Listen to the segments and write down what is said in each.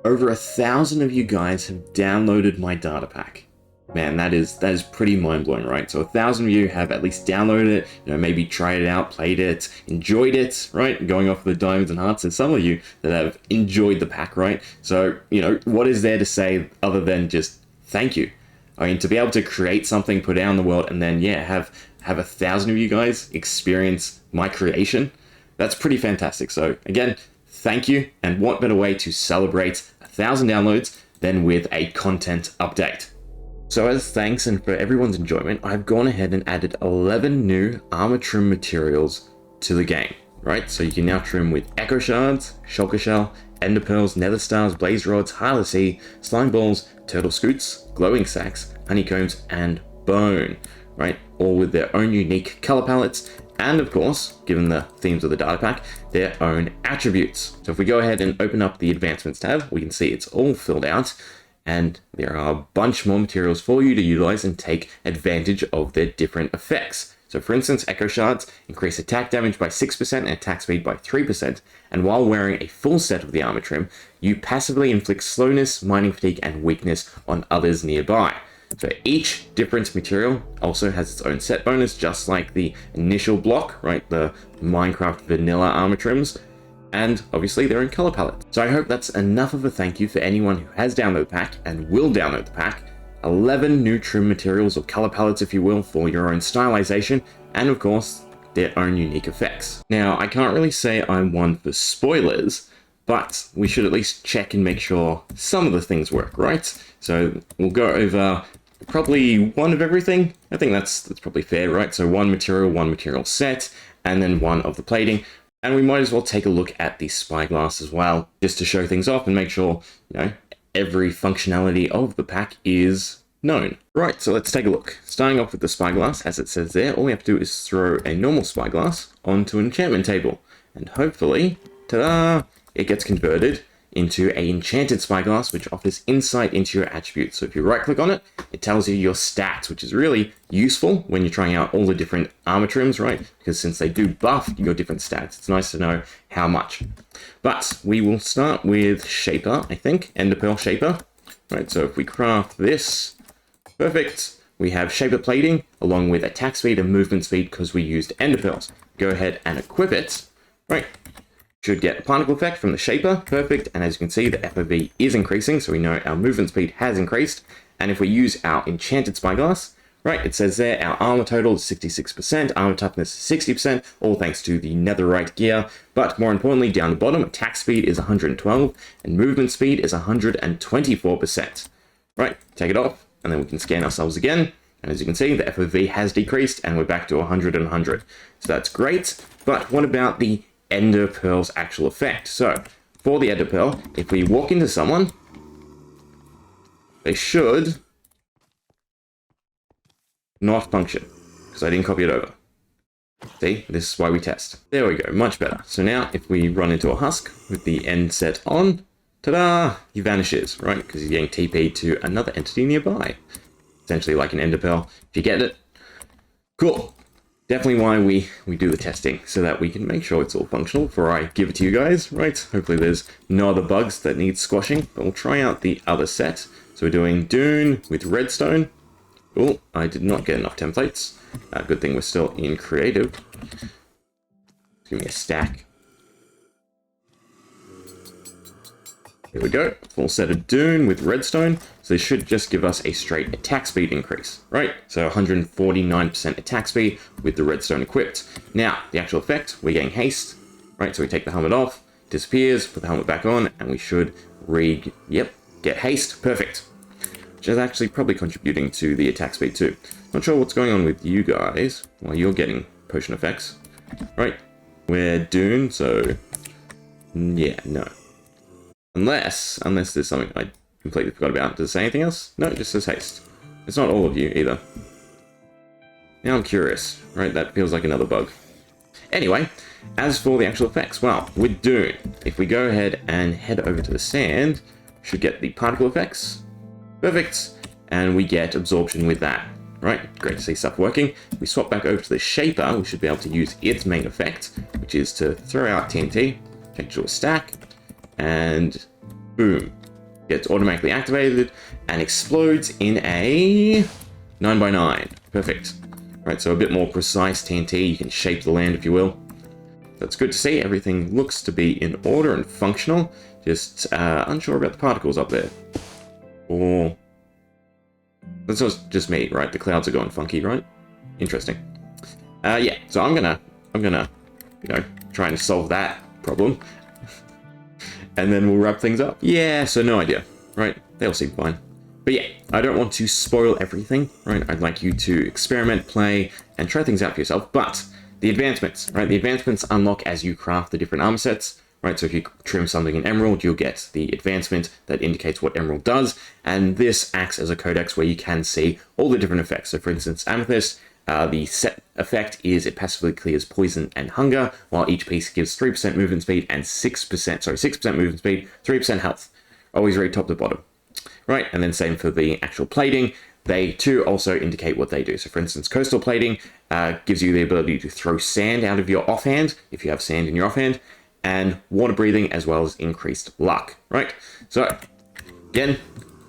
Over 1,000 of you guys have downloaded my data pack. Man, that is pretty mind-blowing, right? So 1,000 of you have at least downloaded it, maybe tried it out, played it, enjoyed it, right? Going off the diamonds and hearts, and some of you that have enjoyed the pack, right? So, what is there to say other than just thank you? I mean, to be able to create something, put it out in the world, and then, yeah, have 1,000 of you guys experience my creation, that's pretty fantastic. So, again, thank you, and what better way to celebrate 1,000 downloads than with a content update? So as thanks and for everyone's enjoyment, I've gone ahead and added 11 new armor trim materials to the game, right? So you can now trim with Echo Shards, Shulker Shell, Ender Pearls, Nether Stars, Blaze Rods, Heart of the Sea, Slime Balls, Turtle Scoots, Glowing Sacks, Honeycombs, and Bone, right? All with their own unique color palettes, and of course, given the themes of the data pack, their own attributes. So if we go ahead and open up the Advancements tab, we can see it's all filled out, and there are a bunch more materials for you to utilize and take advantage of their different effects. So for instance, Echo Shards increase attack damage by 6% and attack speed by 3%, and while wearing a full set of the armor trim, you passively inflict slowness, mining fatigue, and weakness on others nearby. So each different material also has its own set bonus, just like the initial block, right? The Minecraft vanilla armor trims. And obviously they're in color palette. So I hope that's enough of a thank you for anyone who has downloaded the pack and will download the pack. 11 new trim materials, or color palettes if you will, for your own stylization, and of course their own unique effects. Now I can't really say I'm one for spoilers, but we should at least check and make sure some of the things work, right? So we'll go over probably one of everything. I think that's probably fair, right? So one material set, and then one of the plating. And we might as well take a look at the Spyglass as well, just to show things off and make sure, every functionality of the pack is known. Right, so let's take a look. Starting off with the Spyglass, as it says there, all we have to do is throw a normal Spyglass onto an enchantment table. And hopefully, ta-da, it gets converted into an enchanted Spyglass, which offers insight into your attributes. So if you right click on it, it tells you your stats, which is really useful when you're trying out all the different armor trims, right? Because since they do buff your different stats, it's nice to know how much. But we will start with Shaper, I think, Ender Pearl Shaper. Right, so if we craft this, perfect. We have Shaper Plating along with attack speed and movement speed because we used Ender Pearls. Go ahead and equip it, right? Should get a particle effect from the Shaper, perfect, and as you can see the FOV is increasing, so we know our movement speed has increased. And if we use our enchanted Spyglass, right, it says there our armor total is 66%, armor toughness is 60%, all thanks to the netherite gear. But more importantly, down the bottom, attack speed is 112 and movement speed is 124%. Right, take it off, and then we can scan ourselves again. And as you can see, the FOV has decreased and we're back to 100 and 100. So that's great, but what about the Ender Pearl's actual effect? So for the Ender Pearl, if we walk into someone, they should not function because I didn't copy it over. See, this is why we test. There we go, much better. So now if we run into a husk with the end set on, ta-da, he vanishes, right? Because he's getting TP'd to another entity nearby. Essentially like an Ender Pearl, if you get it. Cool. Definitely why we do the testing, so that we can make sure it's all functional before I give it to you guys, right? Hopefully there's no other bugs that need squashing, but we'll try out the other set. So we're doing Dune with Redstone. Oh, I did not get enough templates. Good thing we're still in creative. Give me a stack. Here we go, full set of Dune with Redstone. So this should just give us a straight attack speed increase, right? So 149% attack speed with the Redstone equipped. Now, the actual effect, we're getting haste, right? So we take the helmet off, disappears, put the helmet back on, and we should get haste, perfect. Which is actually probably contributing to the attack speed too. Not sure what's going on with you guys while you're getting potion effects, right? We're Dune, so yeah, no. Unless there's something I completely forgot about. Does it say anything else? No, it just says haste. It's not all of you either. Now I'm curious, right? That feels like another bug. Anyway, as for the actual effects, well, with Dune, if we go ahead and head over to the sand, we should get the particle effects. Perfect. And we get absorption with that. Right, great to see stuff working. If we swap back over to the Shaper, we should be able to use its main effect, which is to throw out TNT, change to a stack, and boom. gets automatically activated and explodes in a 9x9. Perfect. Right, so a bit more precise TNT. You can shape the land if you will. That's good to see. Everything looks to be in order and functional. Just unsure about the particles up there. Or that's just me, right? The clouds are going funky, right? Interesting. Yeah. So I'm gonna, you know, try and solve that problem, and then we'll wrap things up. Yeah. So no idea, right? They all seem fine. But yeah, I don't want to spoil everything, right? I'd like you to experiment, play, and try things out for yourself. But the advancements, right? The advancements unlock as you craft the different armor sets, right? So if you trim something in Emerald, you'll get the advancement that indicates what Emerald does. And this acts as a codex where you can see all the different effects. So for instance, Amethyst, the set effect is it passively clears poison and hunger, while each piece gives 3% movement speed and 6% movement speed, 3% health. Always read top to bottom. Right, and then same for the actual plating. They too also indicate what they do. So for instance, coastal plating gives you the ability to throw sand out of your offhand, if you have sand in your offhand, and water breathing as well as increased luck, right? So again,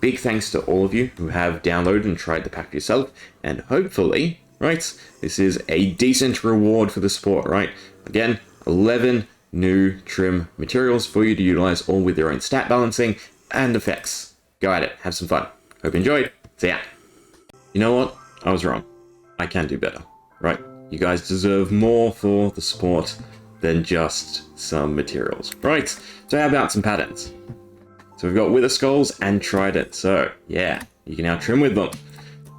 big thanks to all of you who have downloaded and tried the pack yourself, and hopefully, right, this is a decent reward for the support, right? Again, 11 new trim materials for you to utilize, all with their own stat balancing and effects. Go at it. Have some fun. Hope you enjoyed. See ya. You know what? I was wrong. I can do better. Right? You guys deserve more for the support than just some materials. Right? So how about some patterns? So we've got Wither Skulls and Trident. So yeah, you can now trim with them.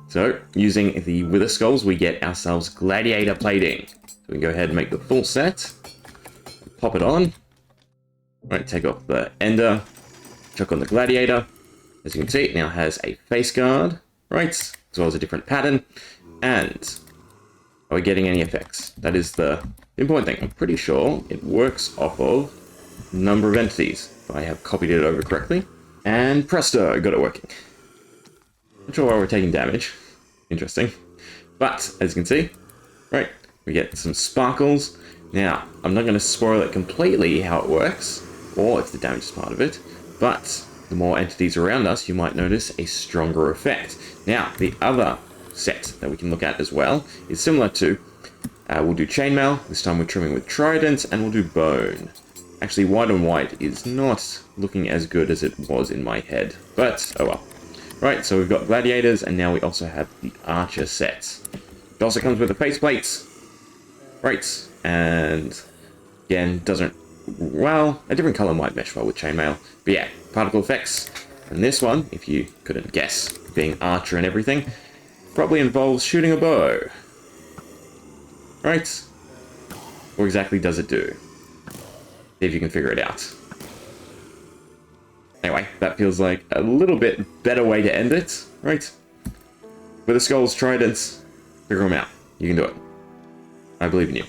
So using the Wither Skulls, we get ourselves Gladiator plating. So we can go ahead and make the full set. Pop it on. Right, take off the Ender. Chuck on the Gladiator. As you can see, it now has a face guard, right, as well as a different pattern. And are we getting any effects? That is the important thing. I'm pretty sure it works off of number of entities, if I have copied it over correctly. And presto, got it working. Not sure why we're taking damage. Interesting. But, as you can see, right, we get some sparkles. Now, I'm not going to spoil it completely how it works, or if the damage is part of it, but the more entities around us, you might notice a stronger effect. Now, the other set that we can look at as well is similar to, we'll do chainmail, this time we're trimming with trident, and we'll do bone. Actually, white on white is not looking as good as it was in my head, but oh well. Right, so we've got gladiators, and now we also have the archer set. It also comes with the faceplates. Right, and again, doesn't, well, a different color might mesh well with chainmail, but yeah, particle effects. And this one, if you couldn't guess, being archer and everything, probably involves shooting a bow. Right? What exactly does it do? See if you can figure it out. Anyway, that feels like a little bit better way to end it, right? With the skulls, tridents, figure them out. You can do it. I believe in you.